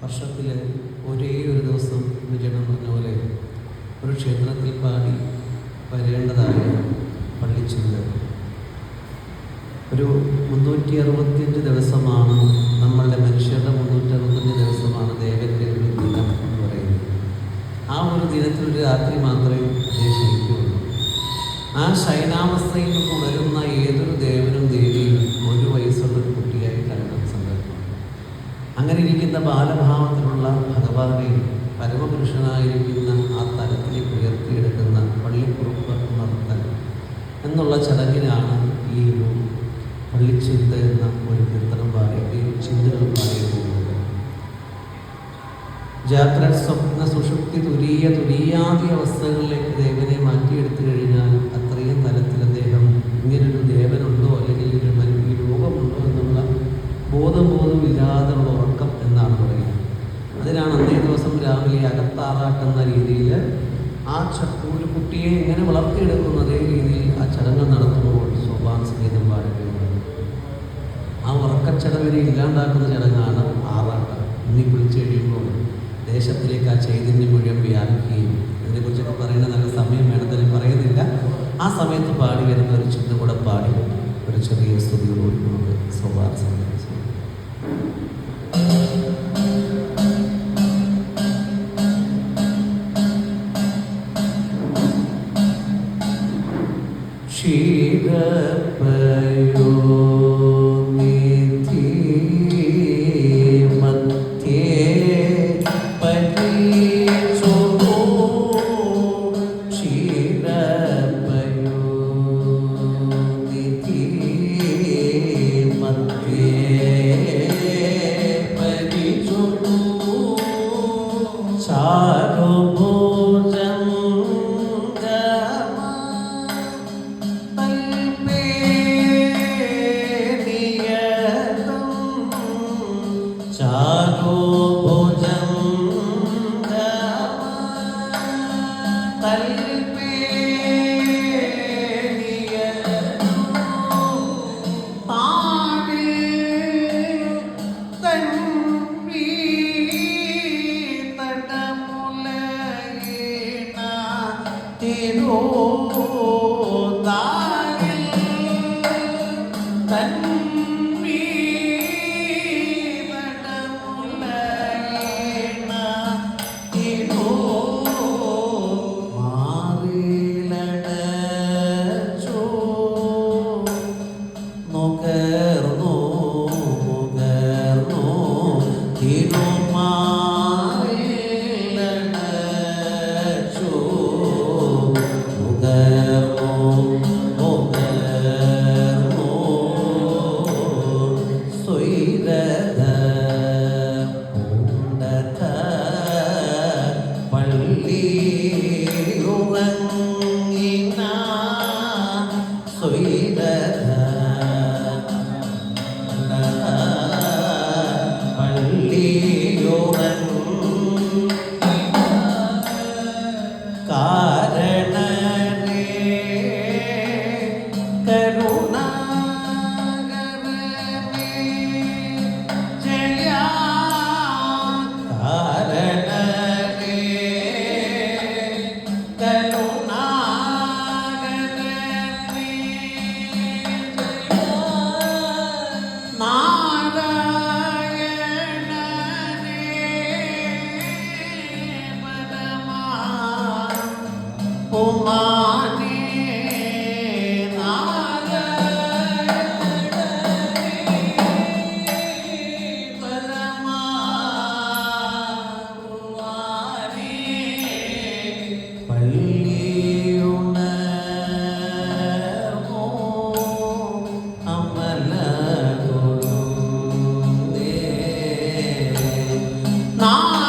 വർഷത്തിൽ ഒരേ ഒരു ദിവസം വിജയം പറഞ്ഞ പോലെ ഒരു ക്ഷേത്രത്തിൽ പാടി വരേണ്ടതായ പള്ളിച്ചിന്ത. ഒരു 365 ദിവസമാണ് നമ്മളുടെ മനുഷ്യരുടെ 365 ദിവസമാണ് ദേവൻ്റെ ഒരു ദിനം എന്ന് പറയുന്നത്. ആ ഒരു ദിനത്തിൽ ഒരു രാത്രി മാത്രമേ ശയിക്കുകയുള്ളൂ. ആ ശയനാവസ്ഥയിൽ നിന്ന് ഉണരുന്ന ഏതൊരു ദേവനും ദേവിയും 1 വയസ്സുള്ള ഒരു കുട്ടിയായിട്ടാണ് സങ്കല്പം. അങ്ങനെ ഇരിക്കുന്ന ബാലഭാവത്തിലുള്ള ഭഗവാനെ പരമപുരുഷനായിരിക്കുന്ന ആ തലത്തിലേക്ക് ഉയർത്തിയെടുക്കുന്ന പള്ളിക്കുറുപ്പ് ഉണർത്തൽ എന്നുള്ള ചടങ്ങിനാണ് ഈ ഒരു പള്ളിച്ചിന്ത എന്ന ഒരു കീർത്തനം പാടുകയും ചിന്തകൾ പാടുകയും. ജാഗ്രത സ്വപ്ന സുഷുപ്തി തുരീയാദി അവസ്ഥകളിലേക്ക് ദേവനെ മാറ്റിയെടുത്തു കഴിഞ്ഞാൽ അത്രയും തലത്തിൽ അദ്ദേഹം ഇങ്ങനൊരു ദേവനുണ്ടോ അല്ലെങ്കിൽ ഈ ലോകമുണ്ടോ എന്നുള്ള ബോധമില്ലാതെയുള്ള ഉറക്കം എന്നാണ് പറയുന്നത്. അതിനാണ് അന്നേ ദിവസം രാവിലെ അകത്താറാക്കുന്ന രീതിയിൽ ആ ഒരു കുട്ടിയെ ഇങ്ങനെ വളർത്തിയെടുക്കുന്ന അതേ രീതിയിൽ ആ ചടങ്ങ് നടത്തുമ്പോൾ സോപാന സംഗീതം പാടുകയുണ്ട്. ആ ഉറക്കച്ചടവിനെ ഇല്ലാണ്ടാക്കുന്ന ചടങ്ങാണ് ആറാട്ടം. ഇനി കുളിച്ച് കഴിയുമ്പോൾ ദേശത്തിലേക്ക് ആ ചൈതന്യം മുഴുവൻ വ്യാപിക്കുകയും ഇതിനെക്കുറിച്ചൊക്കെ പറയുന്ന നല്ല സമയം വേണമെന്ന് പറയുന്നില്ല. ആ സമയത്ത് പാടി വരുന്ന ഒരു ചിന്ത കൂടെ പാടി ഒരു ചെറിയ സ്തുതികളോട് നമുക്ക് സോപാന സംഗീതം ക്ഷീരപയോ Nah